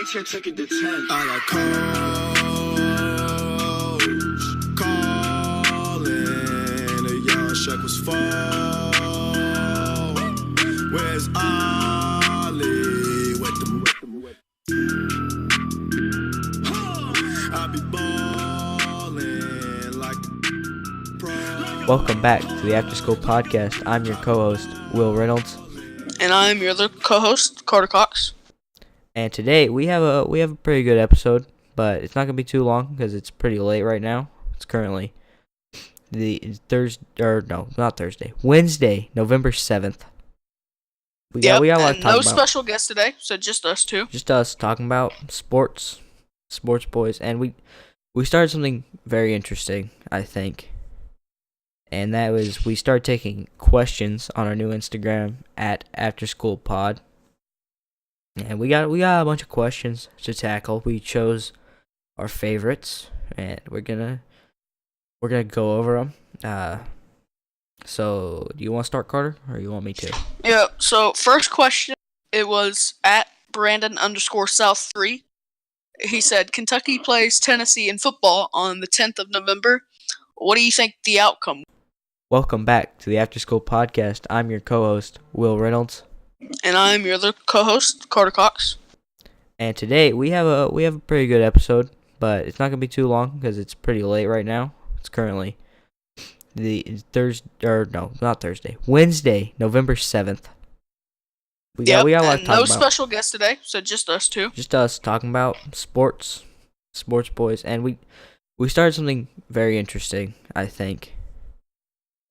teacher took it to 10. I got coach calling. The young Shaq was fall. Where's Ollie? With them. I be ballin' like pro. Welcome back to the After School Podcast. I'm your co-host, Will Reynolds. And I'm your other co-host, Carter Cox. And today we have a pretty good episode, but it's not gonna be too long because it's pretty late right now. It's currently Wednesday, November 7th. We got a lot to talk no about. special guest today, so just us two. Just us talking about sports boys, and we started something very interesting, I think. And that was we started taking questions on our new Instagram at AfterSchoolPod. And we got a bunch of questions to tackle. We chose our favorites, and we're gonna go over them. So do you want to start, Carter, or you want me to? Yeah. So first question, it was at Brandon_South3. He said Kentucky plays Tennessee in football on the 10th of November. What do you think the outcome? Welcome back to the After School Podcast. I'm your co-host, Will Reynolds. And I'm your other co-host, Carter Cox. And today we have a pretty good episode, but it's not gonna be too long because it's pretty late right now. It's currently Wednesday, November 7th. We got a lot to talk no about. special guest today, so just us two. Just us talking about sports boys, and we started something very interesting, I think.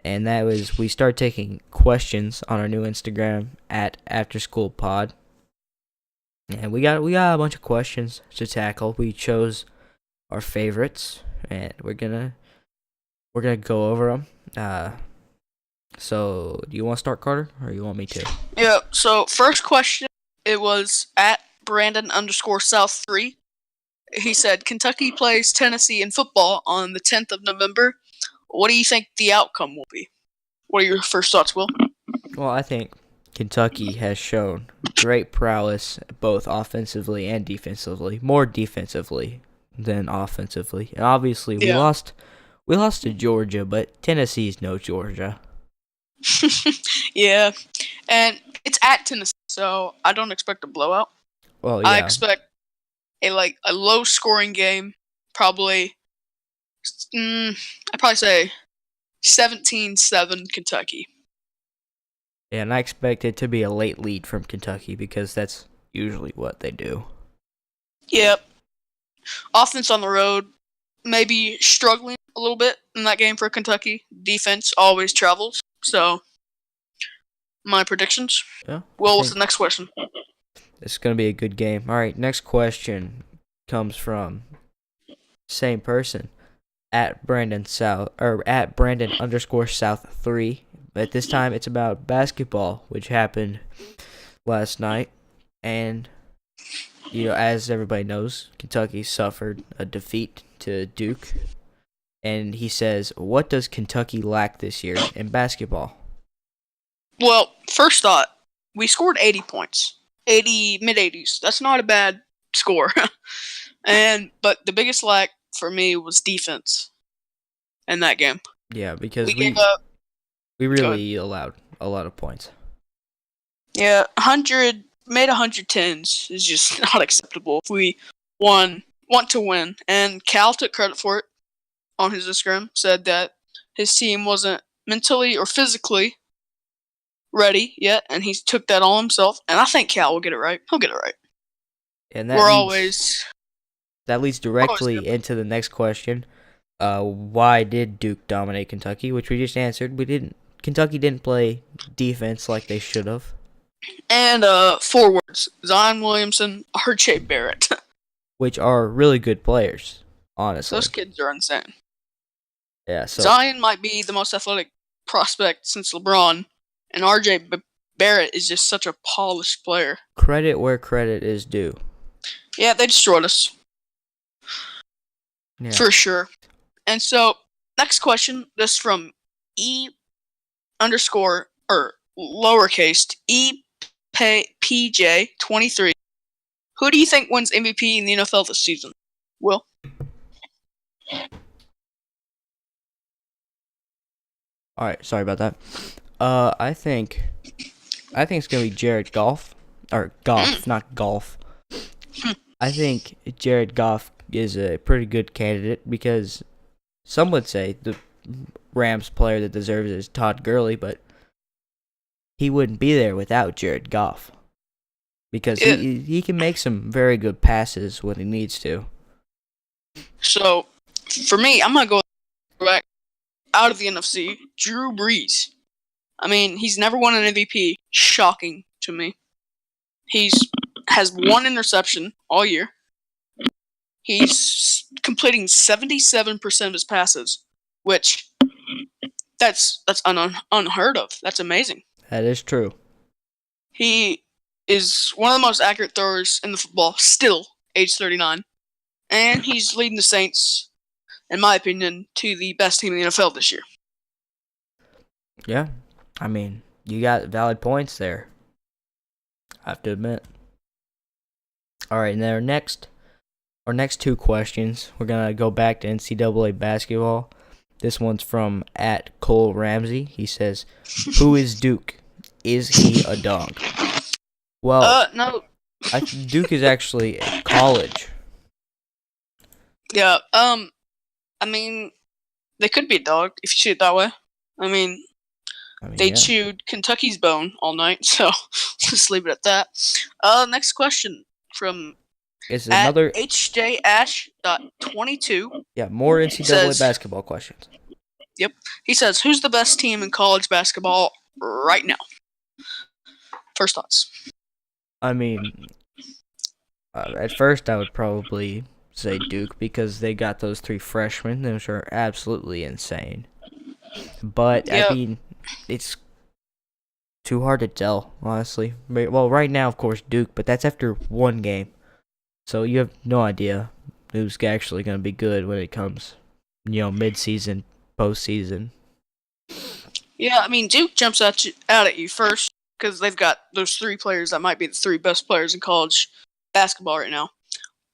And that was we started taking questions on our new Instagram at AfterSchoolPod. And we got a bunch of questions to tackle. We chose our favorites, and we're gonna go over them. So do you want to start, Carter, or you want me to? Yeah. So first question, it was at Brandon_South3. He said Kentucky plays Tennessee in football on the 10th of November. What do you think the outcome will be? What are your first thoughts, Will? Well, I think Kentucky has shown great prowess both offensively and defensively. More defensively than offensively. And obviously, we lost to Georgia, but Tennessee's no Georgia. Yeah, and it's at Tennessee, so I don't expect a blowout. Well, yeah. I expect a low-scoring game, probably. I'd probably say 17-7 Kentucky. Yeah, and I expect it to be a late lead from Kentucky because that's usually what they do. Yep. Offense on the road, maybe struggling a little bit in that game for Kentucky. Defense always travels. So, my predictions. Yeah. Will, what's the next question? It's going to be a good game. All right, next question comes from same person. At Brandon_South3. But this time it's about basketball, which happened last night. And, as everybody knows, Kentucky suffered a defeat to Duke. And he says, what does Kentucky lack this year in basketball? Well, first thought, we scored 80 points. Mid-80s. That's not a bad score. But the biggest lack for me was defense in that game. Yeah, because we really allowed a lot of points. Yeah, 110s is just not acceptable if we want to win. And Cal took credit for it on his Instagram, said that his team wasn't mentally or physically ready yet, and he took that on himself. And I think Cal will get it right. He'll get it right. And That leads directly into the next question. Why did Duke dominate Kentucky? Which we just answered. Kentucky didn't play defense like they should have. And forwards, Zion Williamson, R.J. Barrett. Which are really good players, honestly. Those kids are insane. Yeah, so Zion might be the most athletic prospect since LeBron, and R.J. Barrett is just such a polished player. Credit where credit is due. Yeah, they destroyed us. Yeah. For sure. And so, next question, this from lowercase EPJ23. Who do you think wins MVP in the NFL this season? Will? All right, sorry about that. I think it's gonna be Jared Goff, or Goff, not golf. I think Jared Goff is a pretty good candidate because some would say the Rams player that deserves it is Todd Gurley, but he wouldn't be there without Jared Goff because he can make some very good passes when he needs to. So, for me, I'm going to go back out of the NFC, Drew Brees. I mean, he's never won an MVP. Shocking to me. Has one interception all year. He's completing 77% of his passes, which that's unheard of. That's amazing. That is true. He is one of the most accurate throwers in the football, still, age 39. And he's leading the Saints, in my opinion, to the best team in the NFL this year. Yeah. I mean, you got valid points there. I have to admit. All right, and then our next two questions, we're going to go back to NCAA basketball. This one's from @ColeRamsey. He says, who is Duke? Is he a dog? Well, no. Duke is actually a college. Yeah, I mean, they could be a dog if you see it that way. I mean they chewed Kentucky's bone all night, so just leave it at that. Next question from It's another HJAsh.22. Yeah, more NCAA basketball questions. Yep. He says, who's the best team in college basketball right now? First thoughts. I mean, at first I would probably say Duke because they got those 3 freshmen, which are absolutely insane. But, Yep. I mean, it's too hard to tell, honestly. Well, right now, of course, Duke, but that's after one game. So you have no idea who's actually going to be good when it comes, mid-season, postseason. Yeah, I mean, Duke jumps out at you first because they've got those 3 players that might be the 3 best players in college basketball right now.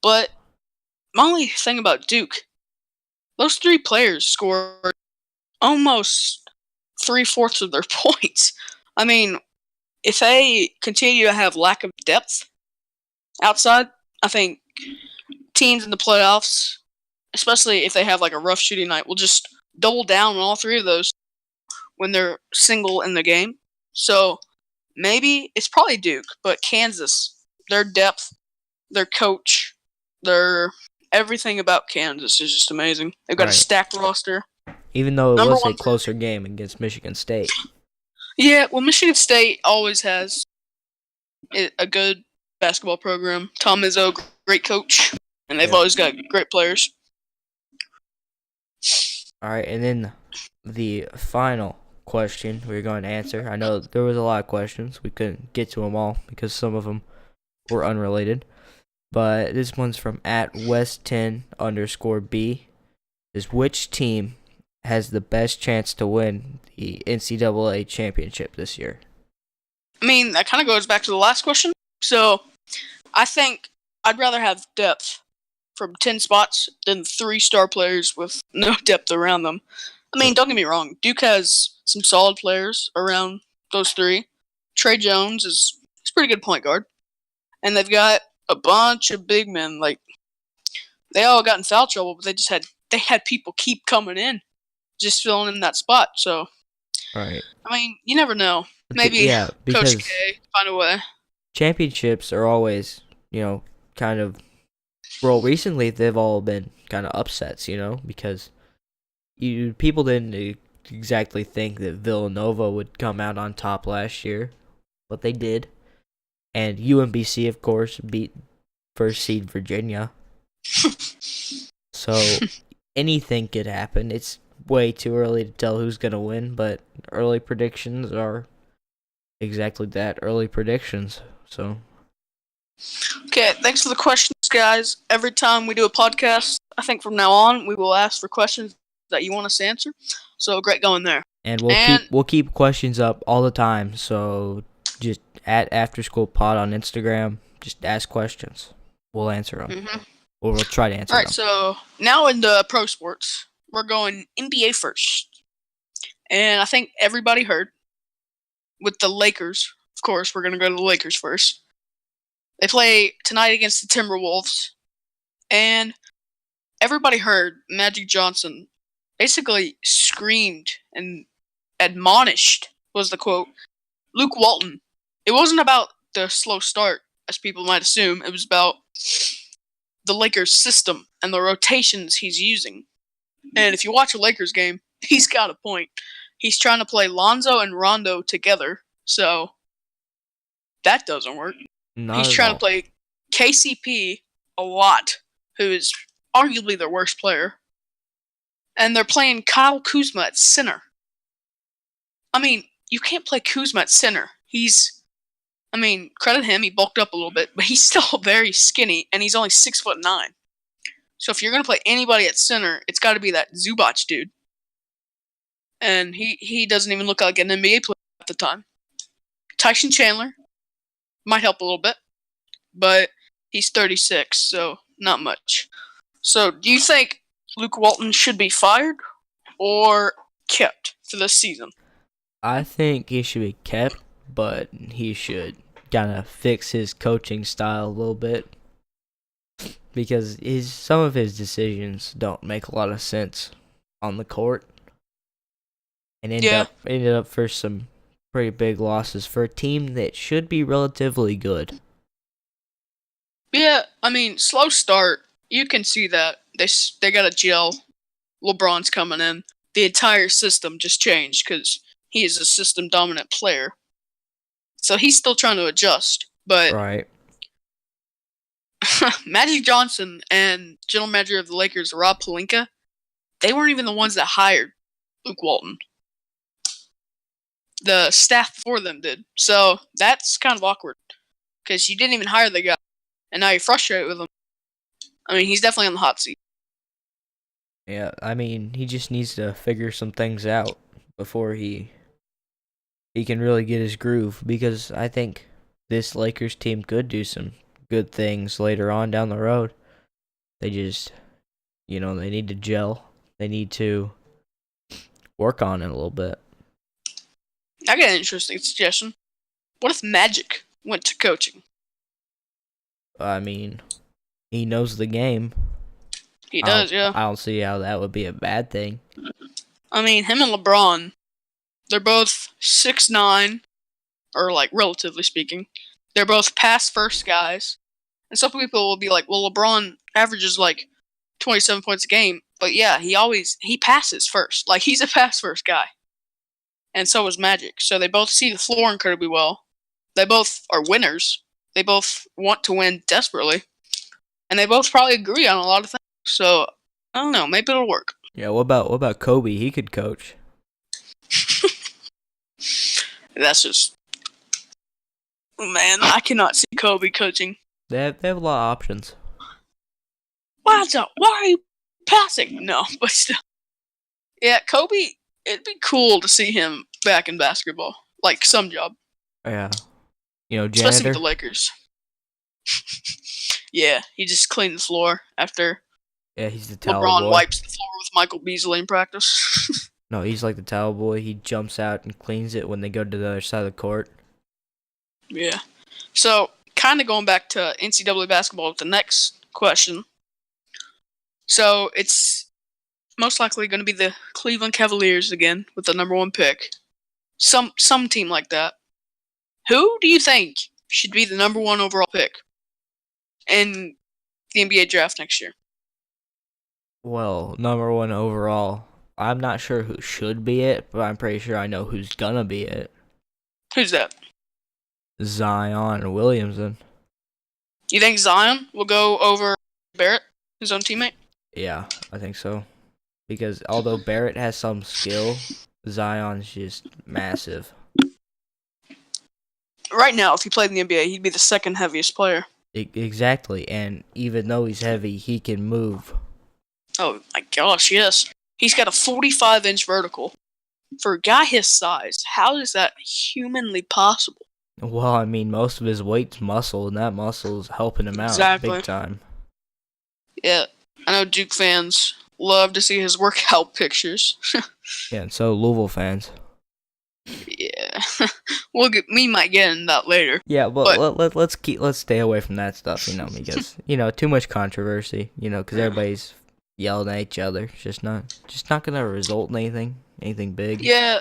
But my only thing about Duke, those 3 players scored almost 3/4 of their points. I mean, if they continue to have lack of depth outside, I think teams in the playoffs, especially if they have like a rough shooting night, will just double down on all 3 of those when they're single in the game. So maybe it's probably Duke, but Kansas, their depth, their coach, their everything about Kansas is just amazing. They've got a stacked roster. Even though it Number was a one closer game against Michigan State. Yeah, well, Michigan State always has a good basketball program. Tom Izzo, great coach, and they've always got great players. All right, and then the final question we're going to answer. I know there was a lot of questions. We couldn't get to them all because some of them were unrelated. But this one's from @West10_B. Is which team has the best chance to win the NCAA championship this year? I mean, that kind of goes back to the last question. So, I think I'd rather have depth from 10 spots than 3 star players with no depth around them. I mean, don't get me wrong. Duke has some solid players around those 3. Trey Jones he's a pretty good point guard. And they've got a bunch of big men. Like, they all got in foul trouble, but they had people keep coming in, just filling in that spot. So, right. I mean, you never know. Maybe because Coach K find a way. Championships are always, kind of. Well, recently they've all been kind of upsets, because people didn't exactly think that Villanova would come out on top last year, but they did. And UMBC, of course, beat first seed Virginia. So anything could happen. It's way too early to tell who's going to win, but early predictions are exactly that, early predictions. So okay, thanks for the questions, guys. Every time we do a podcast, I think from now on, we will ask for questions that you want us to answer. So great going there. And we'll keep questions up all the time. So just @AfterSchoolPod on Instagram. Just ask questions. We'll answer them. Mm-hmm. Or we'll try to answer All right, them. so now in the pro sports, we're going NBA first. And I think everybody heard with the Lakers. Of course, we're going to go to the Lakers first. They play tonight against the Timberwolves. And everybody heard Magic Johnson basically screamed and admonished, was the quote, Luke Walton. It wasn't about the slow start, as people might assume. It was about the Lakers system and the rotations he's using. And if you watch a Lakers game, he's got a point. He's trying to play Lonzo and Rondo together, so that doesn't work. He's trying to play KCP a lot, who is arguably their worst player. And they're playing Kyle Kuzma at center. I mean, you can't play Kuzma at center. Credit him, he bulked up a little bit, but he's still very skinny, and he's only 6'9". So if you're going to play anybody at center, it's got to be that Zubac dude. And he doesn't even look like an NBA player at the time. Tyson Chandler might help a little bit, but he's 36, so not much. So do you think Luke Walton should be fired or kept for this season? I think he should be kept, but he should kind of fix his coaching style a little bit, because some of his decisions don't make a lot of sense on the court, and ended up for some pretty big losses for a team that should be relatively good. Yeah, slow start. You can see that they got to gel. LeBron's coming in. The entire system just changed because he is a system dominant player. So he's still trying to adjust, but right. Magic Johnson and general manager of the Lakers, Rob Pelinka, they weren't even the ones that hired Luke Walton. The staff before them did. So that's kind of awkward because you didn't even hire the guy, and now you're frustrated with him. He's definitely on the hot seat. Yeah, he just needs to figure some things out before he can really get his groove, because I think this Lakers team could do some good things later on down the road. They just, they need to gel. They need to work on it a little bit. I got an interesting suggestion. What if Magic went to coaching? He knows the game. He does, yeah. I don't see how that would be a bad thing. Him and LeBron, they're both 6'9", or relatively speaking. They're both pass-first guys. And some people will be like, well, LeBron averages 27 points a game. But yeah, he passes first. He's a pass-first guy. And so is Magic. So they both see the floor incredibly well. They both are winners. They both want to win desperately. And they both probably agree on a lot of things. So, I don't know. Maybe it'll work. Yeah, what about Kobe? He could coach. That's just... Man, I cannot see Kobe coaching. They have a lot of options. Why are you passing? No, but still. Yeah, Kobe, it'd be cool to see him back in basketball. Some job. Yeah. Janitor. Especially with the Lakers. Yeah, he just cleaned the floor after Yeah, he's the towel LeBron boy. wipes the floor with Michael Beasley in practice. No, he's like the towel boy. He jumps out and cleans it when they go to the other side of the court. Yeah. So, kind of going back to NCAA basketball with the next question. So, it's most likely going to be the Cleveland Cavaliers again with the number 1 pick. Some team like that. Who do you think should be the number 1 overall pick in the NBA draft next year? Well, number 1 overall. I'm not sure who should be it, but I'm pretty sure I know who's gonna be it. Who's that? Zion Williamson. You think Zion will go over Barrett, his own teammate? Yeah, I think so. Because although Barrett has some skill, Zion's just massive. Right now, if he played in the NBA, he'd be the second heaviest player. Exactly, and even though he's heavy, he can move. Oh my gosh, yes. He's got a 45-inch vertical. For a guy his size, how is that humanly possible? Well, I mean, most of his weight's muscle, and that muscle's helping him out Exactly. big time. Yeah, I know Duke fans love to see his workout pictures. Yeah, and so Louisville fans. Yeah, we might get into that later. Yeah, but let's stay away from that stuff, because too much controversy, because everybody's yelling at each other. It's just not gonna result in anything big. Yeah,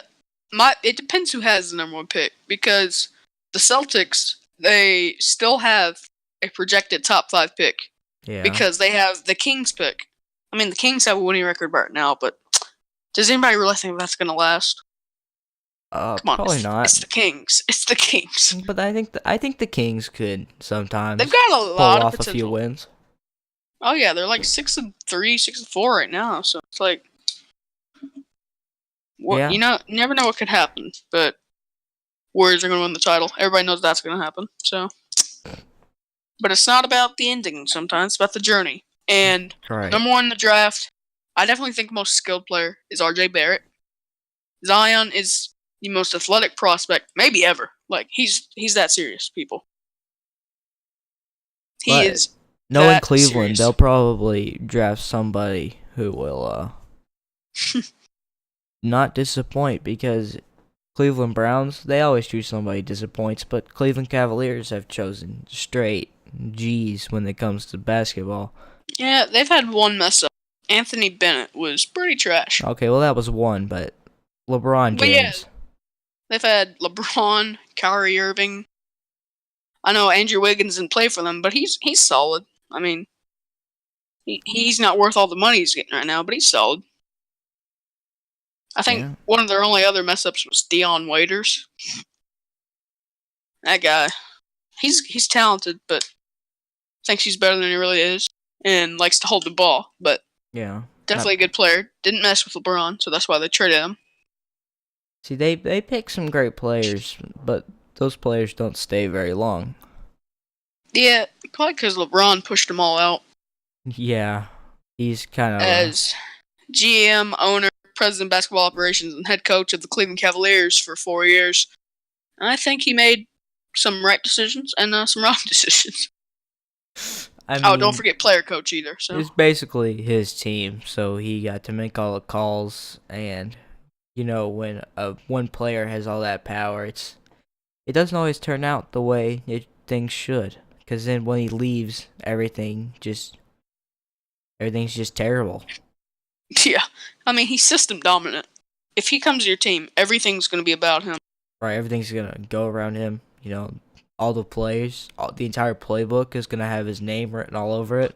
it depends who has the number one pick, because the Celtics, they still have a projected top 5 pick. Yeah. Because they have the Kings pick. I mean, the Kings have a winning record right now, but does anybody really think that's gonna last? Come on, probably not. It's the Kings. It's the Kings. But I think the Kings could sometimes They've got a pull lot of off potential. a few wins. Oh yeah, they're like 6-3, 6-4 right now. So it's like, Yeah. you never know what could happen. But Warriors are gonna win the title. Everybody knows that's gonna happen. So, but it's not about the ending. Sometimes it's about the journey. And Right. number one in the draft, I definitely think the most skilled player is R.J. Barrett. Zion is the most athletic prospect maybe ever. Like he's that serious, people. He But is. Knowing that Cleveland, serious. they'll probably draft somebody who will not disappoint, because Cleveland Browns, they always choose somebody who disappoints, but Cleveland Cavaliers have chosen straight G's when it comes to basketball. Yeah, they've had one mess up. Anthony Bennett was pretty trash. Okay, well that was one, but LeBron But yeah. James. They've had LeBron, Kyrie Irving. I know Andrew Wiggins didn't play for them, but he's solid. I mean, he's not worth all the money he's getting right now, but he's solid. I think Yeah. one of their only other mess ups was Dion Waiters. That guy, he's talented, but thinks he's better than he really is, and likes to hold the ball. But Yeah. definitely a good player. Didn't mess with LeBron, so that's why they traded him. See, they pick some great players, but those players don't stay very long. Yeah, probably because LeBron pushed them all out Yeah. He's kind of as GM, owner, president of basketball operations, and head coach of the Cleveland Cavaliers for 4 years. And I think he made some right decisions and some wrong decisions. I mean, Oh, don't forget player coach either. So it's basically his team, so he got to make all the calls, and when one player has all that power, it doesn't always turn out the way things should, because then when he leaves, everything's just terrible. yeah, I mean he's system dominant. If he comes to your team, everything's going to be about him. Right, everything's gonna go around him. All the plays, the entire playbook is gonna have his name written all over it.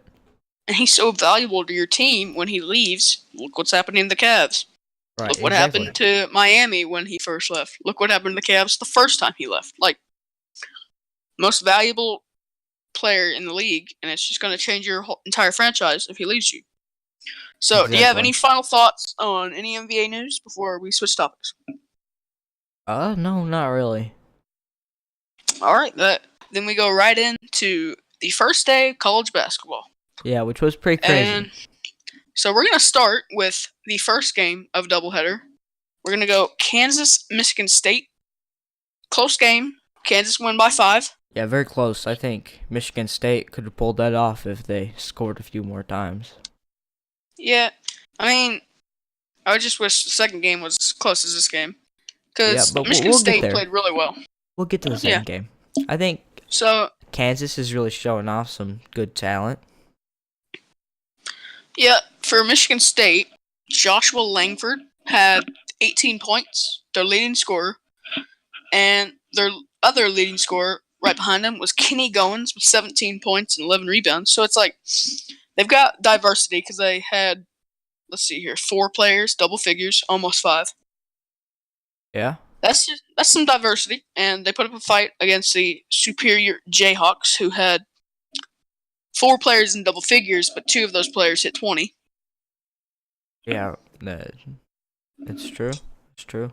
And he's so valuable to your team. When he leaves, look what's happening to the Cavs. Right, Look what exactly. happened to Miami when he first left. Look what happened to the Cavs the first time he left. Like, most valuable player in the league, and it's just going to change your whole entire franchise if he leaves you. So, do you have Exactly. any final thoughts on any NBA news before we switch topics? No, not really. All right, then we go right into the first day of college basketball. Yeah, which was pretty crazy. And so we're going to start with the first game of doubleheader. We're going to go Kansas-Michigan State. Close game. Kansas won by 5. Yeah, very close. I think Michigan State could have pulled that off if they scored a few more times. Yeah, I mean, I would just wish the second game was as close as this game. Because Yeah, but Michigan we'll get State there. played really well. We'll get to the second game. I think So, Kansas is really showing off some good talent. yeah, for Michigan State, Joshua Langford had 18 points, their leading scorer. And their other leading scorer right behind him was Kenny Goins with 17 points and 11 rebounds. So it's like they've got diversity because they had, let's see here, 4 players, double figures, almost 5. Yeah. That's some diversity, and they put up a fight against the superior Jayhawks, who had 4 players in double figures, but 2 of those players hit 20. Yeah, it's true. It's true.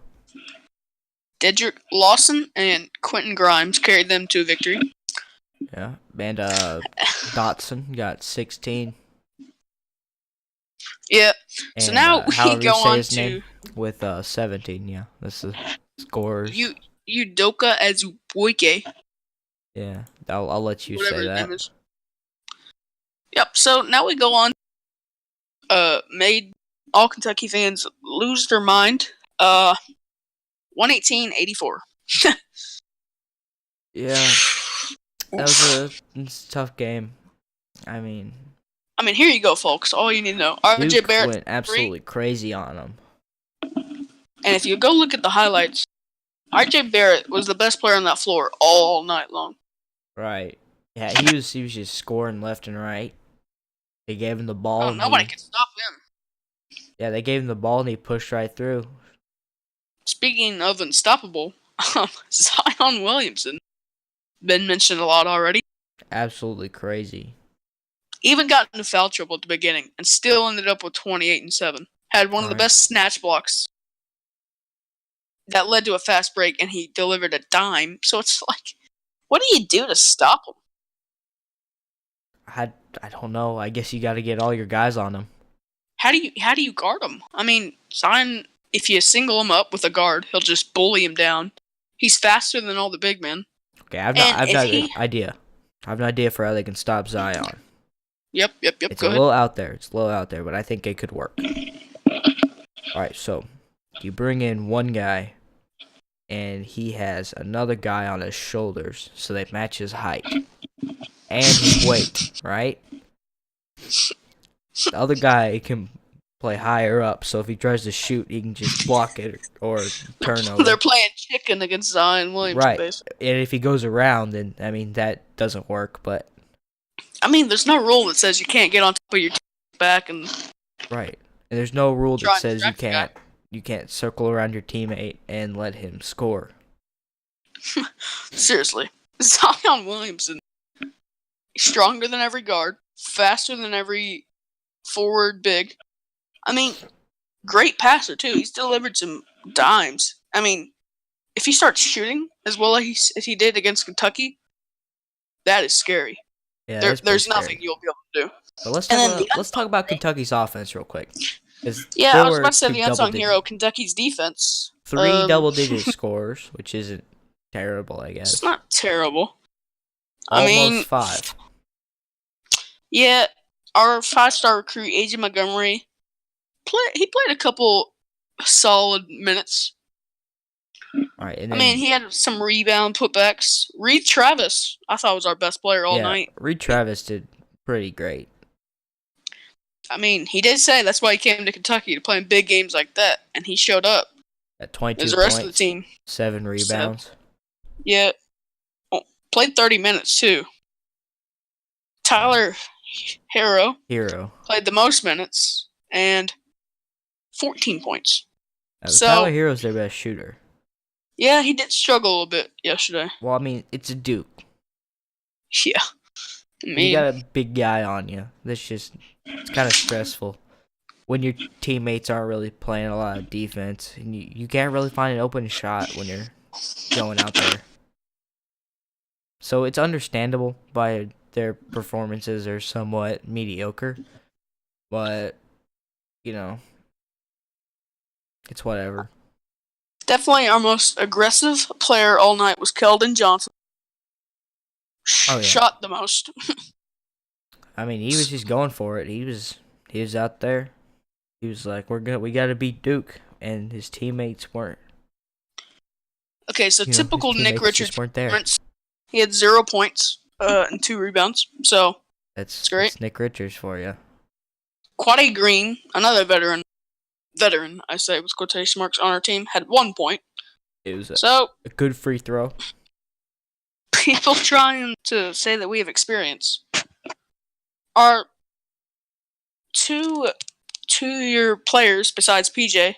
Dedrick Lawson and Quentin Grimes carried them to a victory. Yeah, and Dotson got 16. Yeah. So And, now we however you go say on his to name, with 17. Yeah, that's the scorers. you. Udoka Azubuike. Yeah, I'll let you Whatever say his that. name is. Yep. So now we go on. Made all Kentucky fans lose their mind. 118-84. Yeah, that was a tough game. I mean, here you go, folks. All you need to know. RJ Duke Barrett went absolutely crazy on them. And if you go look at the highlights, RJ Barrett was the best player on that floor all night long. Right. Yeah, he was just scoring left and right. They gave him the ball. Oh, nobody could stop him. Yeah, they gave him the ball and he pushed right through. Speaking of unstoppable, Zion Williamson, been mentioned a lot already. Absolutely crazy. Even got into foul trouble at the beginning and still ended up with 28 and 7. Had one of the best snatch blocks that led to a fast break, and he delivered a dime. So it's like, what do you do to stop him? I don't know. I guess you got to get all your guys on him. How do you guard him? I mean, Zion, if you single him up with a guard, he'll just bully him down. He's faster than all the big men. Okay, I've got an idea. I have an idea for how they can stop Zion. Yep. It's a little out there. But I think it could work. All right, so you bring in one guy, and he has another guy on his shoulders, so they match his height and his weight, right? The other guy can play higher up, so if he tries to shoot, he can just block it or turn over. They're playing chicken against Zion Williamson, right? basically. And if he goes around, then that doesn't work. But there's no rule that says you can't get on top of your back and right. And there's no rule that says you can't circle around your teammate and let him score. Seriously, Zion Williamson, stronger than every guard, faster than every forward big. Great passer too. He's delivered some dimes. If he starts shooting as well as he did against Kentucky, that is scary. Yeah, there's nothing you'll be able to do. But let's talk about Kentucky's offense real quick. Yeah, I was about to say the unsung hero, Kentucky's defense. 3 double-digit scores, which isn't terrible, I guess. It's not terrible. Almost 5. Yeah, our 5-star recruit, AJ Montgomery, he played a couple solid minutes. All right, and then, he had some rebound putbacks. Reed Travis, I thought was our best player all night. Reed Travis did pretty great. He did say that's why he came to Kentucky, to play in big games like that, and he showed up. At 22 As the rest of the team. 7 rebounds. Yeah. Played 30 minutes, too. Tyler Hero played the most minutes, and 14 points. Tyler Hero's their best shooter. Yeah, he did struggle a little bit yesterday. Well, it's a Duke. Yeah. You got a big guy on you. It's kind of stressful when your teammates aren't really playing a lot of defense, and you can't really find an open shot when you're going out there. So it's understandable by their performances are somewhat mediocre, but it's whatever. Definitely our most aggressive player all night was Keldon Johnson. Oh, yeah. Shot the most. He was just going for it. He was out there. He was like, we got to beat Duke, and his teammates weren't. Okay, so typical Nick Richards weren't there. He had 0 points and 2 rebounds. So that's great. That's Nick Richards for you. Quade Green, another veteran, I say with quotation marks, on our team, had 1 point. It was a good free throw. People trying to say that we have experience. Our two-year players, besides PJ,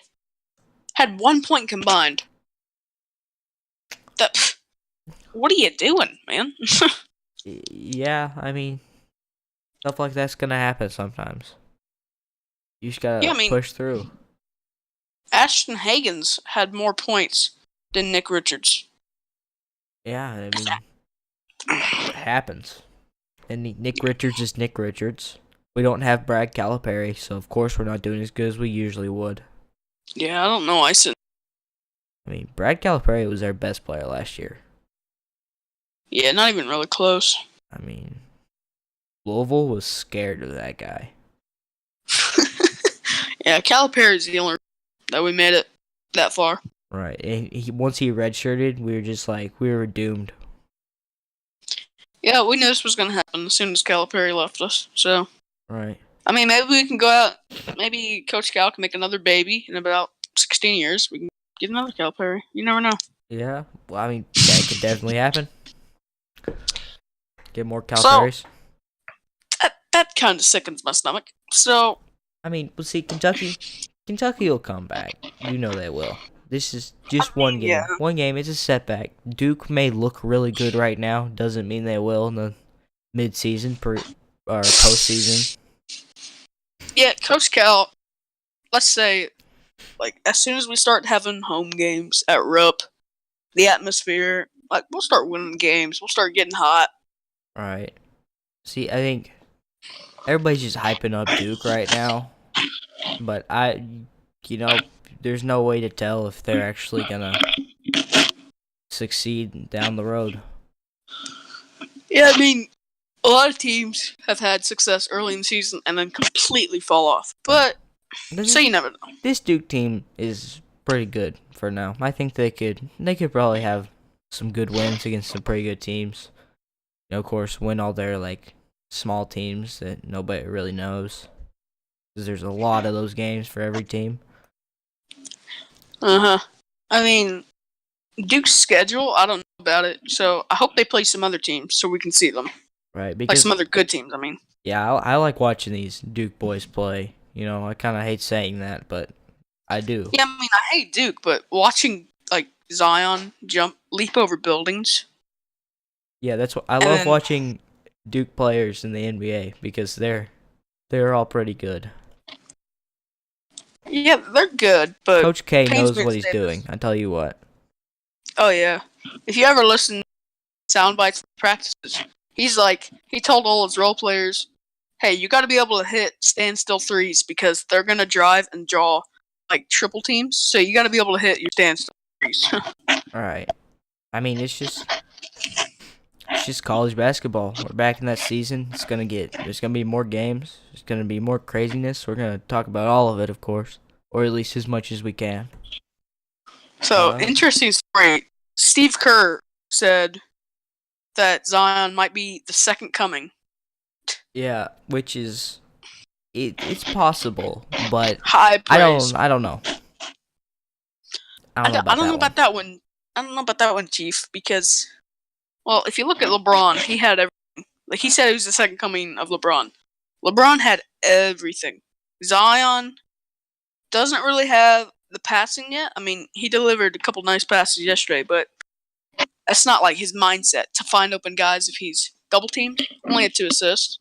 had 1 point combined. What are you doing, man? Yeah, stuff like that's gonna happen sometimes. You just gotta push through. Ashton Hagans had more points than Nick Richards. Yeah, it happens. And Nick Richards is Nick Richards. We don't have Brad Calipari, so of course we're not doing as good as we usually would. Yeah, I don't know. I mean, Brad Calipari was our best player last year. Yeah, not even really close. I mean, Louisville was scared of that guy. Yeah, Calipari's the only that we made it that far. Right. And once he redshirted, we were just like, we were doomed. Yeah, we knew this was going to happen as soon as Calipari left us. So, Right. I mean, maybe we can go out. Maybe Coach Cal can make another baby in about 16 years. We can get another Calipari. You never know. Yeah. Well, I mean, that could definitely happen. Get more Caliparis. That kind of sickens my stomach. So, I mean, we'll see. Kentucky will come back. You know they will. This is just one game. yeah. One game. It's a setback. Duke may look really good right now. Doesn't mean they will in the mid-season or postseason. Yeah, Coach Cal, let's say, like, as soon as we start having home games at Rupp, the atmosphere, like, we'll start winning games. We'll start getting hot. All right. See, I think everybody's just hyping up Duke right now. But there's no way to tell if they're actually going to succeed down the road. Yeah, I mean, a lot of teams have had success early in the season and then completely fall off. But, so you never know. This Duke team is pretty good for now. I think they could probably have some good wins against some pretty good teams. Of course, win all their, like, small teams that nobody really knows. Because there's a lot of those games for every team. Uh-huh. I mean, Duke's schedule, I don't know about it. So I hope they play some other teams so we can see them. Right. Like Because, some other good teams, I mean. yeah, I like watching these Duke boys play. I kind of hate saying that, but I do. Yeah, I mean, I hate Duke, but watching, like, Zion leap over buildings. Yeah, that's what I love watching Duke players in the NBA because they're all pretty good. Yeah, they're good, but Coach K knows Painsbury what he's Davis- doing. I tell you what. Oh yeah. If you ever listen to sound bites from practices, he told all his role players, hey, you got to be able to hit standstill threes because they're going to drive and draw like triple teams. So you got to be able to hit your standstill threes. All right. I mean, it's just college basketball. We're back in that season. There's gonna be more games. There's gonna be more craziness. We're gonna talk about all of it, of course, or at least as much as we can. So, interesting story. Steve Kerr said that Zion might be the second coming. Yeah, which is it's possible, but High praise. I don't know. I don't know about that one. I don't know about that one, Chief, because, well, if you look at LeBron, he had everything. Like, he said he was the second coming of LeBron. LeBron had everything. Zion doesn't really have the passing yet. I mean, he delivered a couple nice passes yesterday, but that's not like his mindset to find open guys if he's double teamed. Only had 2 assists.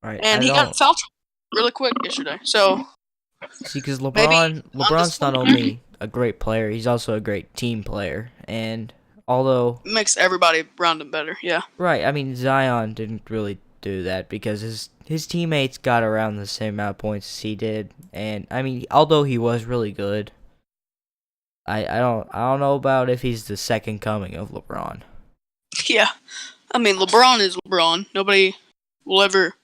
Right. And he got fouled really quick yesterday. So, see, because LeBron's not only a great player, he's also a great team player. And although makes everybody around him better, yeah. Right. I mean, Zion didn't really do that because his teammates got around the same amount of points as he did. And I mean, although he was really good, I don't know about if he's the second coming of LeBron. Yeah. I mean, LeBron is LeBron. Nobody will ever,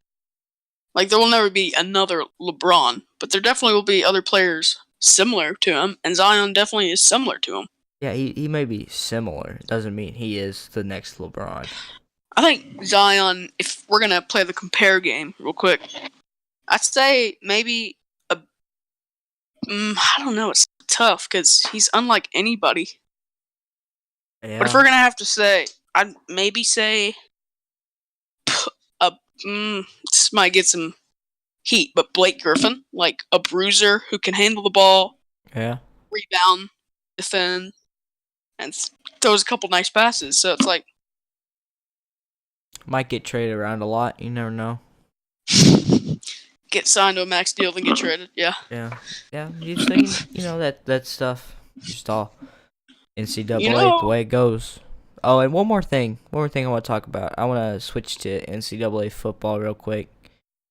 like, there will never be another LeBron, but there definitely will be other players similar to him, and Zion definitely is similar to him. Yeah, he may be similar. It doesn't mean he is the next LeBron. I think Zion, if we're going to play the compare game real quick, I'd say maybe I don't know, it's tough because he's unlike anybody. Yeah. But if we're going to have to say, I'd maybe say, this might get some heat, but Blake Griffin, like a bruiser who can handle the ball, Yeah. rebound, defend, and throws a couple nice passes. So it's like, Might get traded around a lot. You never know. get signed to a max deal, then get traded. Yeah. Yeah. Yeah. You think, that stuff just all NCAA, You know- the way it goes. Oh, and one more thing I want to talk about. I want to switch to NCAA football real quick,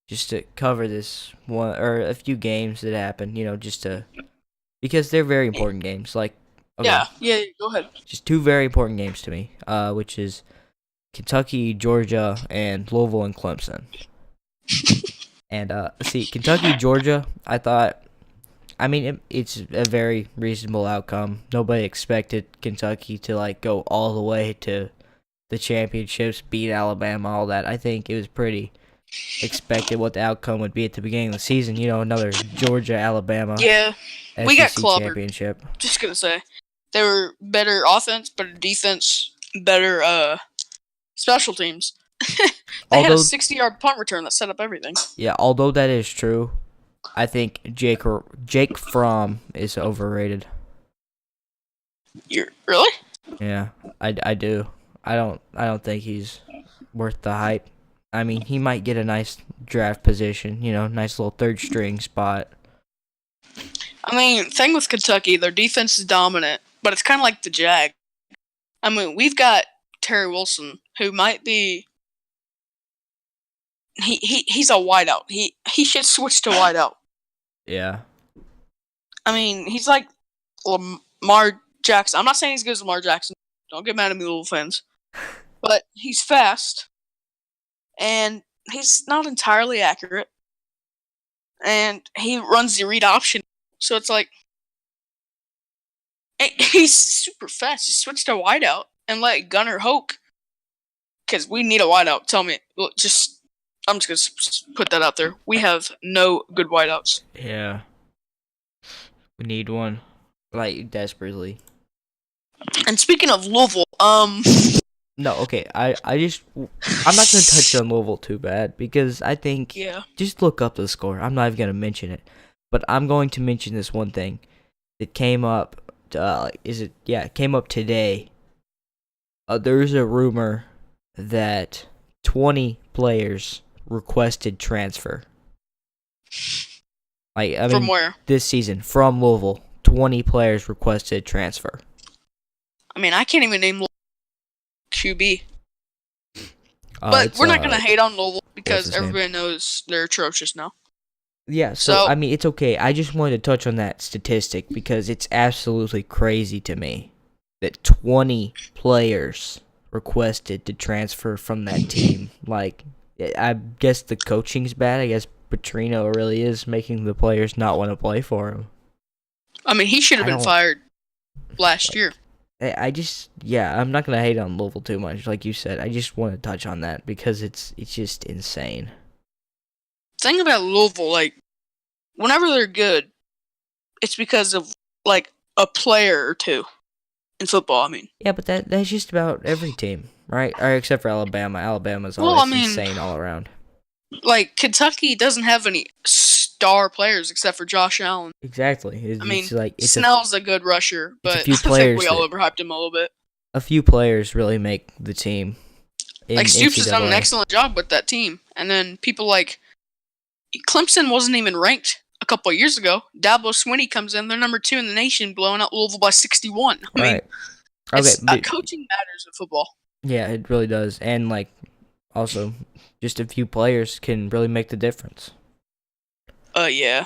just to cover this one or a few games that happened. Because they're very important games. Like Okay, Yeah, go ahead. just two very important games to me, which is Kentucky, Georgia, and Louisville and Clemson. And see, Kentucky, Georgia, I mean, it's a very reasonable outcome. Nobody expected Kentucky to like go all the way to the championships, beat Alabama, all that. I think it was pretty expected what the outcome would be at the beginning of the season. You know, another Georgia, Alabama Yeah, we got SEC clobbered. championship. Just gonna say, they were better offense, better defense, better special teams. They had a Although- 60-yard punt return that set up everything. Yeah, although that is true, I think Jake Fromm is overrated. You're really? Yeah, I do. I don't think he's worth the hype. I mean, he might get a nice draft position, you know, nice little third string spot. I mean, thing with Kentucky, their defense is dominant, but it's kind of like the Jag. I mean, we've got Terry Wilson, who might be. He's a wideout. He should switch to wideout. Yeah. I mean, he's like Lamar Jackson. I'm not saying he's good as Lamar Jackson. Don't get mad at me, Louisville fans. But he's fast, and he's not entirely accurate, and he runs the read option. So it's like he's super fast. Just switch to wideout and let Gunnar Hoke, because we need a wideout. Tell me, I'm just gonna put that out there. We have no good wideouts. Yeah. We need one, like, desperately. And speaking of Louisville, No, okay. I'm not gonna touch on Louisville too bad because I think yeah, just look up the score. I'm not even gonna mention it, but I'm going to mention this one thing that came up. It came up today. There's a rumor that 20 players requested transfer. Like, I mean, from where? this season from Louisville, 20 players requested transfer. I mean, I can't even name QB. But we're not gonna hate on Louisville because his name? everybody knows they're atrocious now. Yeah, so I mean, it's okay. I just wanted to touch on that statistic because it's absolutely crazy to me that 20 players requested to transfer from that team. Like, I guess the coaching's bad. I guess Petrino really is making the players not want to play for him. I mean, he should have been fired last year. I'm not gonna hate on Louisville too much, like you said. I just want to touch on that because it's just insane. Thing about Louisville, like, whenever they're good, it's because of like a player or two in football. I mean, Yeah, but that's just about every team, right? Or except for Alabama. Alabama's always insane all around. Like, Kentucky doesn't have any star players except for Josh Allen. Exactly. It's Snell's a good rusher, but I few think players we all overhyped him a little bit. a few players really make the team. Like, Stoops has done an NCAA. excellent job with that team. And then people like Clemson wasn't even ranked a couple of years ago. Dabo Swinney comes in, they're number 2 in the nation, blowing out Louisville by 61. I mean, Right. coaching matters in football. Yeah, it really does. And, like, also, just a few players can really make the difference. Yeah.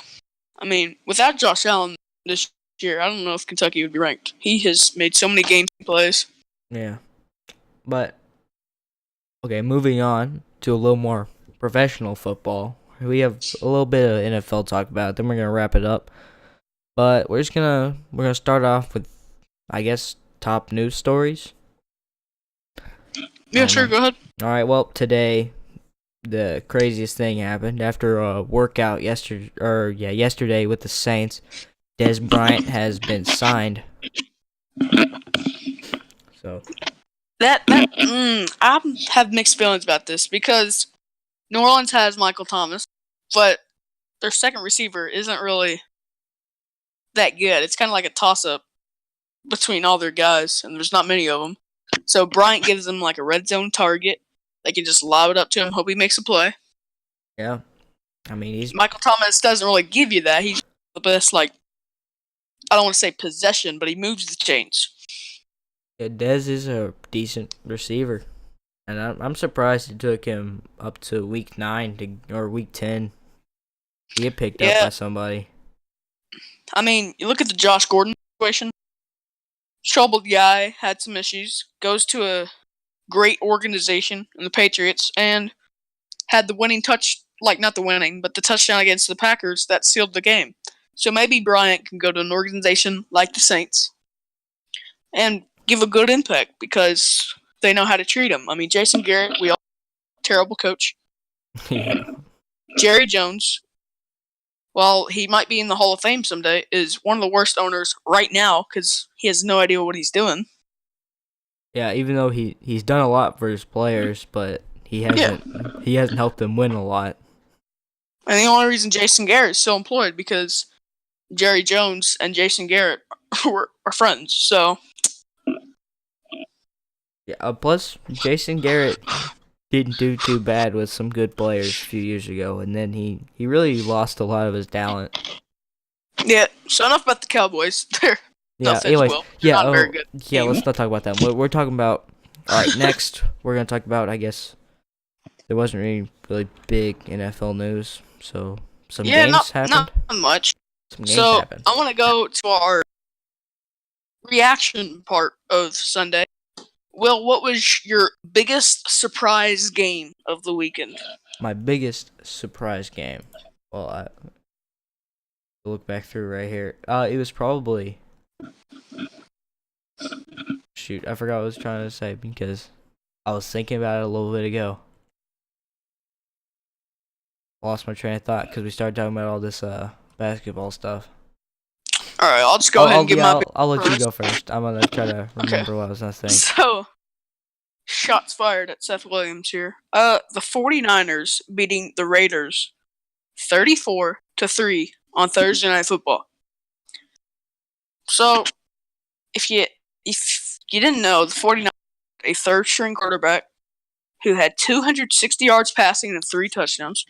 I mean, without Josh Allen this year, I don't know if Kentucky would be ranked. He has made so many game plays. Yeah. But, okay, moving on to a little more professional football. We have a little bit of NFL talk about, then we're going to wrap it up. But we're gonna start off with, I guess, top news stories. Yeah, sure, go ahead. All right, well, today the craziest thing happened after a workout yesterday with the Saints. Dez Bryant has been signed. So I have mixed feelings about this because New Orleans has Michael Thomas, but their second receiver isn't really that good. It's kind of like a toss-up between all their guys, and there's not many of them. So Bryant gives them like a red zone target. They can just lob it up to him, hope he makes a play. yeah, I mean Michael Thomas doesn't really give you that. He's the best, like, I don't want to say possession, but he moves the chains. Dez is a decent receiver, and I'm surprised it took him up to week 9 or week 10 to get picked up by somebody. I mean, you look at the Josh Gordon situation. troubled guy, had some issues, goes to a great organization in the Patriots, and had the winning not the winning, but the touchdown against the Packers that sealed the game. So maybe Bryant can go to an organization like the Saints and give a good impact because they know how to treat him. I mean, Jason Garrett, we all terrible coach. Yeah. Jerry Jones, while he might be in the Hall of Fame someday, is one of the worst owners right now because he has no idea what he's doing. Yeah, even though he's done a lot for his players, but he hasn't helped them win a lot. And the only reason Jason Garrett is still employed because Jerry Jones and Jason Garrett are friends. So Yeah. Plus, Jason Garrett didn't do too bad with some good players a few years ago, and then he really lost a lot of his talent. yeah. So enough about the Cowboys. They're Yeah. offense Anyways, will. They're not a very good yeah. team. Let's not talk about that. We're talking about. All right. Next, we're gonna talk about. I guess there wasn't any really big NFL news, so some games happened. Not much. Some games So happened. I want to go to our reaction part of Sunday. Will, what was your biggest surprise game of the weekend? My biggest surprise game. Well, I look back through right here. It was probably. Shoot, I forgot what I was trying to say because I was thinking about it a little bit ago. Lost my train of thought because we started talking about all this basketball stuff. All right, I'll just go ahead and give my. I'll let you first. go first. I'm gonna try to remember what I was gonna say. So, shots fired at Seth Williams here. The 49ers beating the Raiders 34-3 on Thursday Night Football. So, if you didn't know, the 49ers had a third-string quarterback who had 260 yards passing and 3 touchdowns.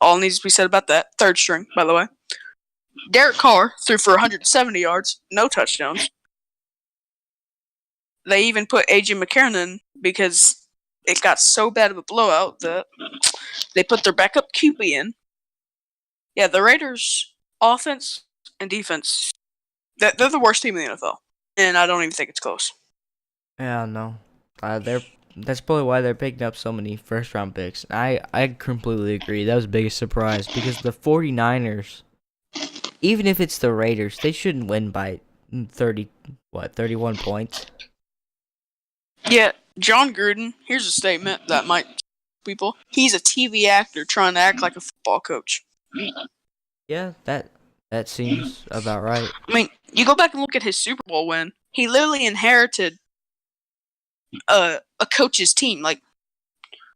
All needs to be said about that. Third string, by the way. Derek Carr threw for 170 yards, no touchdowns. They even put A.J. McCarron in because it got so bad of a blowout that they put their backup QB in. Yeah, the Raiders' offense and defense, they're the worst team in the NFL. And I don't even think it's close. Yeah, no. That's probably why they're picking up so many first-round picks. I completely agree. That was the biggest surprise because the 49ers, even if it's the Raiders, they shouldn't win by 31 points. Yeah, John Gruden, here's a statement that might people. He's a TV actor trying to act like a football coach. Yeah, that seems about right. I mean, you go back and look at his Super Bowl win. He literally inherited a coach's team. Like,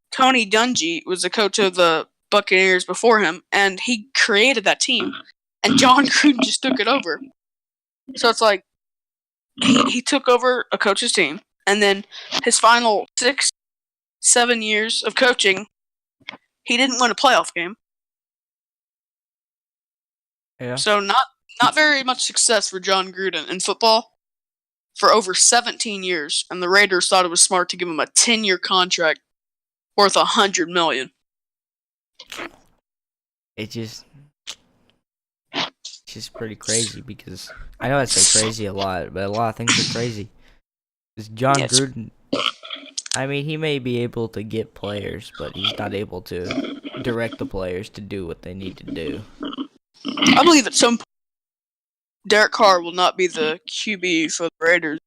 Tony Dungy was the coach of the Buccaneers before him, and he created that team. And John Gruden just took it over. So it's like, he took over a coach's team, and then his final 6-7 years of coaching, he didn't win a playoff game. Yeah. So not very much success for John Gruden in football for over 17 years, and the Raiders thought it was smart to give him a 10-year contract worth $100 million. It's just pretty crazy because I know I say crazy a lot, but a lot of things are crazy. Because John Gruden, I mean, he may be able to get players, but he's not able to direct the players to do what they need to do. I believe at some point, Derek Carr will not be the QB for the Raiders.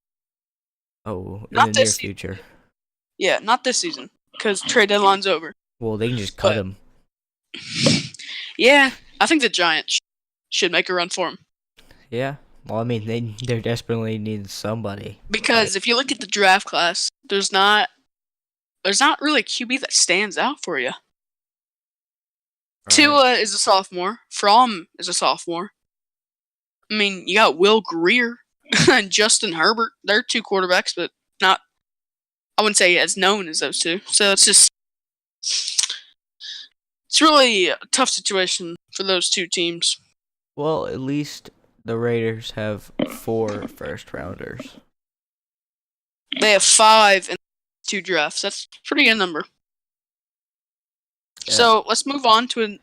Oh, in Not the near this future. Yeah, not this season, because trade deadline's over. Well, they can just cut him. Yeah, I think the Giants should make a run for him. Yeah. Well, I mean, they're desperately need somebody. Because if you look at the draft class, there's not really a QB that stands out for you. Right. Tua is a sophomore. Fromm is a sophomore. I mean, you got Will Greer and Justin Herbert. They're 2 quarterbacks, but not, I wouldn't say as known as those 2. So it's really a tough situation for those 2 teams. Well, at least the Raiders have 4 first-rounders. They have 5 in 2 drafts. That's a pretty good number. Yeah. So let's move on to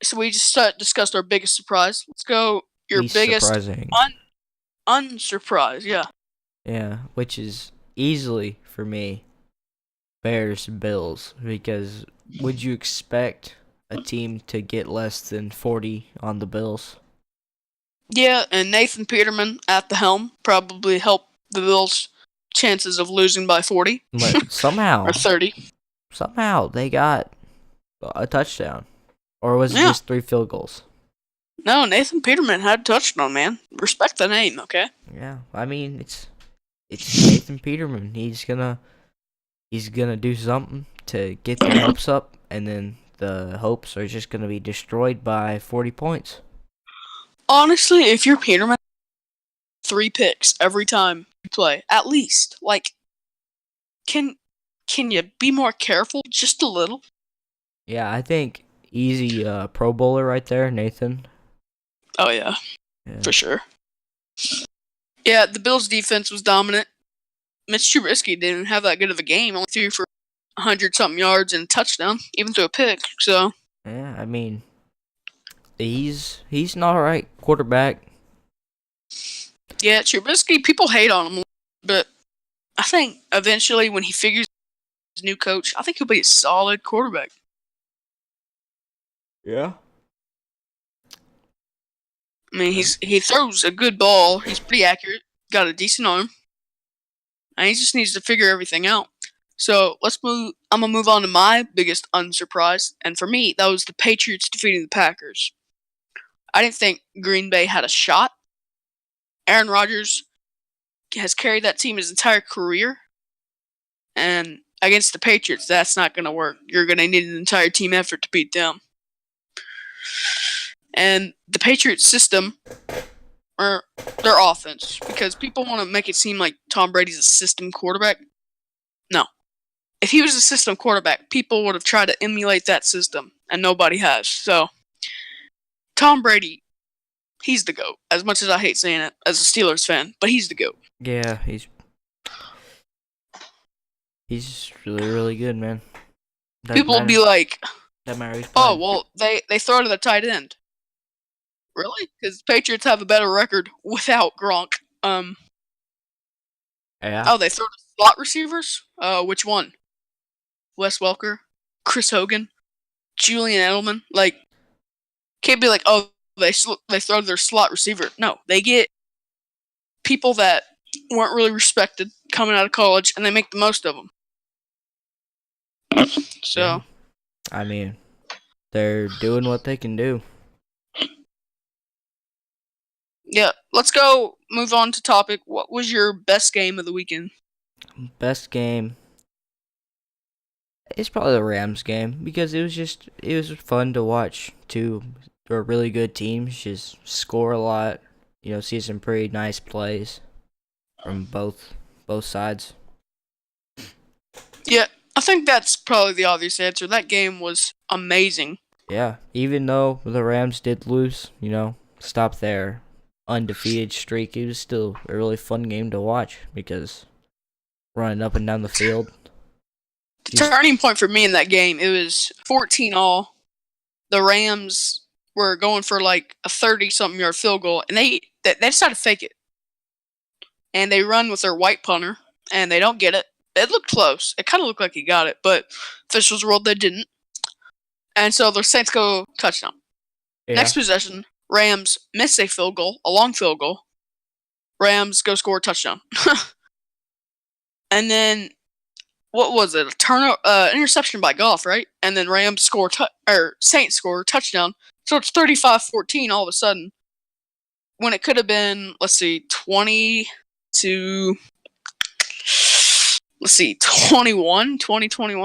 So we just discussed our biggest surprise. Let's go your least biggest surprising. unsurprise. Yeah. Yeah, which is easily for me Bears Bills, because would you expect a team to get less than 40 on the Bills? Yeah, and Nathan Peterman at the helm probably helped the Bills' chances of losing by 40 But or 30. somehow they got a touchdown. Or was it Yeah. just 3 field goals? No, Nathan Peterman had a touchdown, man. Respect the name, okay? Yeah, I mean it's Nathan Peterman. He's gonna do something to get their hopes up, and then the hopes are just gonna be destroyed by 40 points. Honestly, if you're Peterman, 3 picks every time you play, at least. Like, can you be more careful just a little? Yeah, I think easy Pro Bowler right there, Nathan. Oh yeah, Yeah. for sure. Yeah, the Bills' defense was dominant. Mitch Trubisky didn't have that good of a game. Only threw for 100-something yards and a touchdown, even threw a pick. So Yeah, I mean, he's an alright quarterback. yeah, Trubisky, people hate on him, but I think eventually when he figures his new coach, I think he'll be a solid quarterback. Yeah. I mean, he throws a good ball. He's pretty accurate. Got a decent arm, and he just needs to figure everything out. So let's move. I'm gonna move on to my biggest unsurprise, and for me, that was the Patriots defeating the Packers. I didn't think Green Bay had a shot. Aaron Rodgers has carried that team his entire career, and against the Patriots, that's not gonna work. You're gonna need an entire team effort to beat them. And the Patriots system, or their offense, because people want to make it seem like Tom Brady's a system quarterback. No. If he was a system quarterback, people would have tried to emulate that system, and nobody has. So, Tom Brady, he's the GOAT. As much as I hate saying it as a Steelers fan, but he's the GOAT. Yeah, he's really, really good, man. People will be like, Doesn't matter who's oh, playing. well, they throw to the tight end. Really? Because Patriots have a better record without Gronk. Yeah. Oh, they throw to slot receivers? Which one? Wes Welker? Chris Hogan? Julian Edelman? Like, can't be like, oh, they throw to their slot receiver. No, they get people that weren't really respected coming out of college, and they make the most of them. So, Yeah. I mean, they're doing what they can do. yeah, let's go move on to topic. What was your best game of the weekend? Best game. It's probably the Rams game, because it was fun to watch two really good teams just score a lot. You know, see some pretty nice plays from both sides. Yeah, I think that's probably the obvious answer. That game was amazing. Yeah, even though the Rams did lose, stop their undefeated streak, it was still a really fun game to watch, because running up and down the field. The turning point for me in that game, it was 14-all. The Rams were going for like a 30-something yard field goal, and they decided to fake it. And they run with their white punter, and they don't get it. It looked close. It kind of looked like he got it, but officials ruled they didn't. And so the Saints go touchdown. Yeah. Next possession, Rams miss a field goal, a long field goal. Rams go score a touchdown. And then, what was it? Interception by Goff, right? And then Rams score, Saints score a touchdown. So it's 35-14 all of a sudden. When it could have been, 20 to 21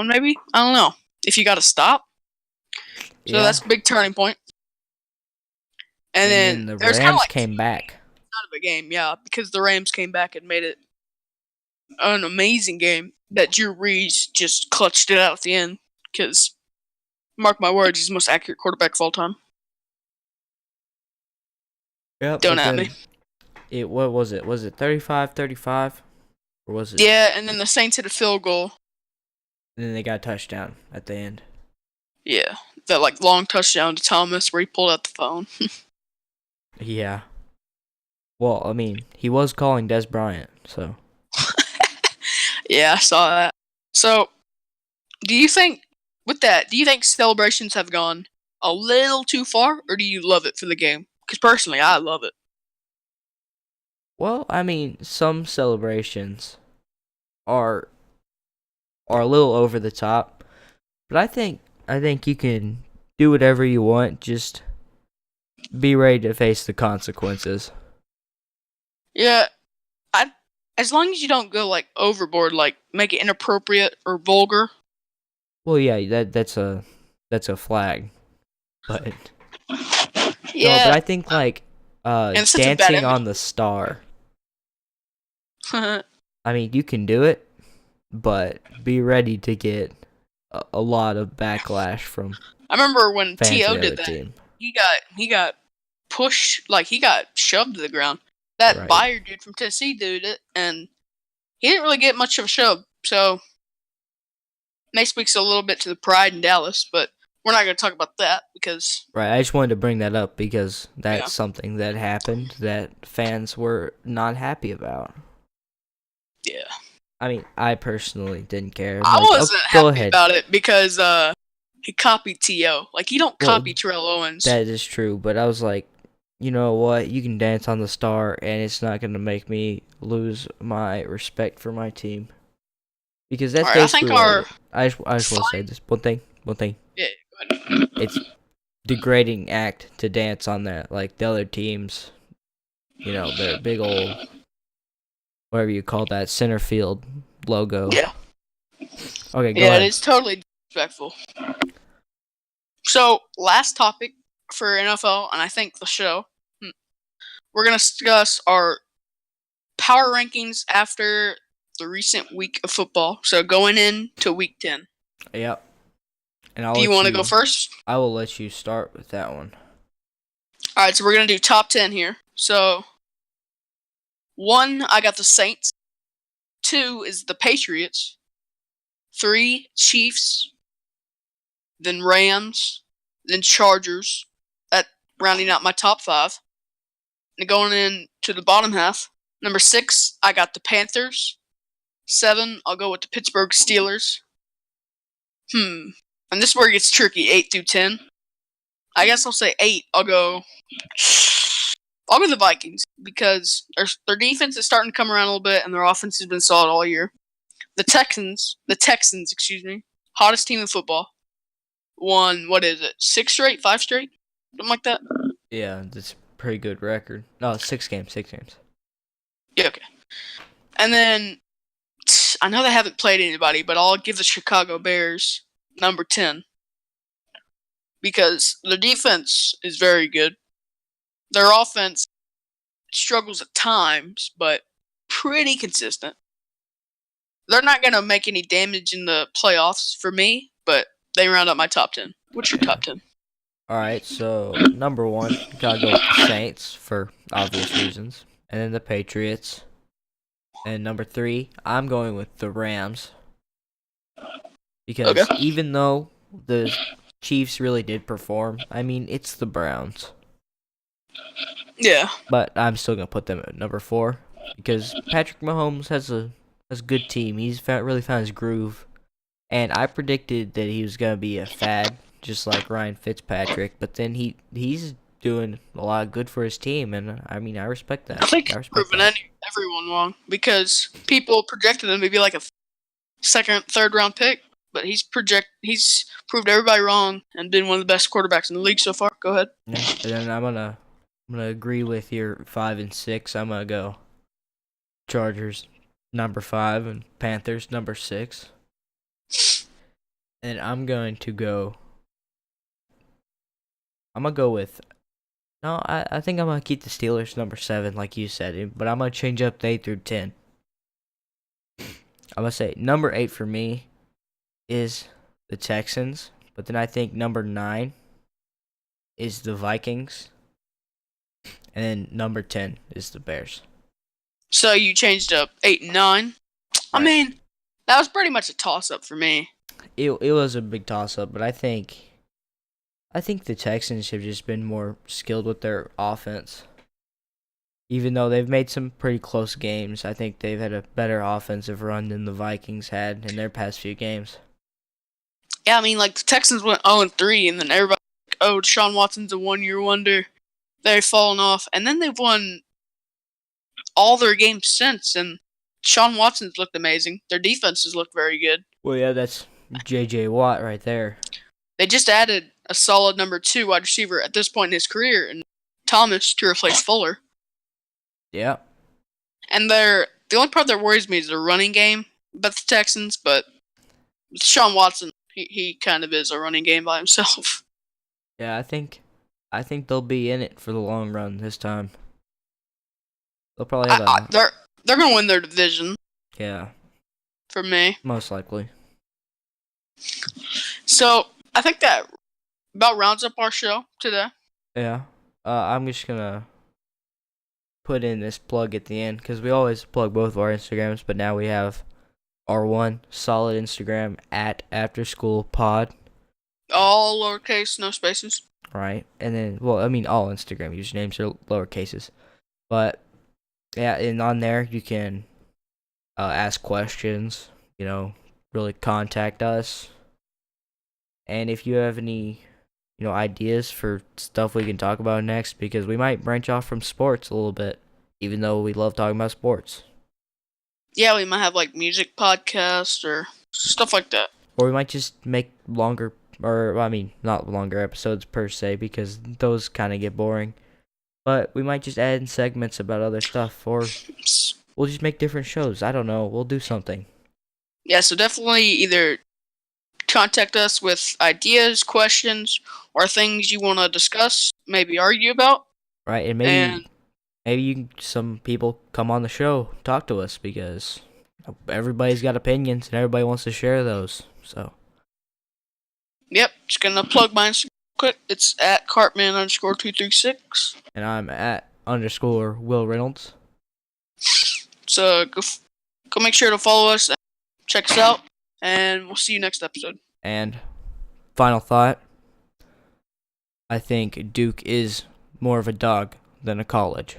maybe? I don't know. If you got to stop. So that's a big turning point. And then the there's Rams came back. Out of a game, yeah, because the Rams came back and made it an amazing game that Drew Brees just clutched it out at the end. Because, mark my words, he's the most accurate quarterback of all time. Yep. Don't at me. What was it? Was it 35-35? Or was it? Yeah, and then the Saints hit a field goal. And then they got a touchdown at the end. Yeah, that long touchdown to Thomas where he pulled out the phone. Yeah. Well, I mean, he was calling Des Bryant, so. Yeah, I saw that. So, do you think celebrations have gone a little too far, or do you love it for the game? Because personally, I love it. Well, I mean, some celebrations are a little over the top, but I think you can do whatever you want. Just be ready to face the consequences. Yeah, I as long as you don't go like overboard, like make it inappropriate or vulgar. Well, yeah, that's a flag, but no, but Yeah, I think like and it's such a bad dancing image. on the star. I mean, you can do it, but be ready to get a lot of backlash from I remember when fans of To the other did that. team. He got pushed, like he got shoved to the ground. That Right. buyer dude from Tennessee did it, and he didn't really get much of a shove. So may speaks a little bit to the pride in Dallas, but we're not going to talk about that because Right, I just wanted to bring that up because yeah, that's something that happened that fans were not happy about. yeah. I mean, I personally didn't care. I Like, wasn't go happy ahead. about it because he copied To. Like you don't Well, copy Terrell Owens. that is true, but I was like, you know what? You can dance on the star, and it's not going to make me lose my respect for my team. Because that's All right, I think basically what our it is. I just want to say this one thing. yeah. Go ahead. It's degrading act to dance on that. Like the other teams, their big old, whatever you call that, center field logo. Yeah, Okay, go yeah. It ahead. is totally disrespectful. So last topic for NFL, and I think the show. We're gonna discuss our power rankings after the recent week of football. So going into week 10. Yep. And Do you want to go first? I will let you start with that one. All right, so we're gonna do top 10 here. So 1, I got the Saints. 2 is the Patriots. 3, Chiefs. Then Rams. Then Chargers. That rounding out my top 5. And going into the bottom half, number 6, I got the Panthers. 7, I'll go with the Pittsburgh Steelers. And this is where it gets tricky, 8 through 10. I guess I'll say 8. I'll go the Vikings because their defense is starting to come around a little bit, and their offense has been solid all year. The Texans, excuse me, hottest team in football, won, 6 straight, 5 straight, something like that. Yeah, that's a pretty good record. No, 6 games. Yeah, okay. And then I know they haven't played anybody, but I'll give the Chicago Bears number 10 because their defense is very good. Their offense struggles at times, but pretty consistent. They're not going to make any damage in the playoffs for me, but they round up my top 10. What's your top 10? All right, so number 1, gotta go with the Saints for obvious reasons, and then the Patriots. And number 3, I'm going with the Rams because Okay. even though the Chiefs really did perform, I mean it's the Browns, Yeah. but I'm still gonna put them at number 4 because Patrick Mahomes has a good team. He's really found his groove, and I predicted that he was gonna be a fad, just like Ryan Fitzpatrick. But then he's doing a lot of good for his team, and I mean I respect that. I think I he's respect proven that. everyone wrong because people projected him to be like a second, third round pick, but he's proved everybody wrong and been one of the best quarterbacks in the league so far. Go ahead. Yeah, and then I'm gonna agree with your 5 and 6. I'm gonna go Chargers number 5 and Panthers number 6. And I'm gonna go with no, I think I'm gonna keep the Steelers number 7 like you said, but I'm gonna change up the 8 through 10. I'm gonna say number 8 for me is the Texans, but then I think number 9 is the Vikings, and then number 10 is the Bears. So you changed up 8 and 9. I Right. mean, that was pretty much a toss up for me. It was a big toss up, but I think the Texans have just been more skilled with their offense. Even though they've made some pretty close games, I think they've had a better offensive run than the Vikings had in their past few games. Yeah, I mean, like, the Texans went 0-3, and then everybody like, oh, Deshaun Watson's a one-year wonder. They've fallen off. And then they've won all their games since, and Deshaun Watson's looked amazing. Their defenses look very good. Well, yeah, that's J.J. Watt right there. They just added a solid number 2 wide receiver at this point in his career, and Thomas to replace Fuller. Yeah. And the only part that worries me is the running game about the Texans, but Deshaun Watson, he kind of is a running game by himself. Yeah, I think they'll be in it for the long run this time. They'll probably have a They're gonna win their division. Yeah, For me. most likely. So I think that about rounds up our show today. Yeah. I'm just gonna put in this plug at the end because we always plug both of our Instagrams, but now we have our one solid Instagram at AfterSchoolPod. All lowercase, no spaces. Right, and then all Instagram usernames are lowercases, but yeah, and on there you can ask questions. Really contact us, and if you have any ideas for stuff we can talk about next, because we might branch off from sports a little bit, even though we love talking about sports. Yeah, we might have like music podcasts or stuff like that. Or we might just make longer, not longer episodes per se, because those kind of get boring. But we might just add in segments about other stuff, or we'll just make different shows. I don't know. We'll do something. Yeah, so definitely either contact us with ideas, questions, or things you want to discuss, maybe argue about. Right, and maybe some people come on the show, talk to us, because everybody's got opinions and everybody wants to share those. So. Yep, just gonna plug my Instagram quick. It's at Cartman_236. And I'm at _Will Reynolds. So go make sure to follow us and check us out, and we'll see you next episode. And final thought, I think Duke is more of a dog than a college.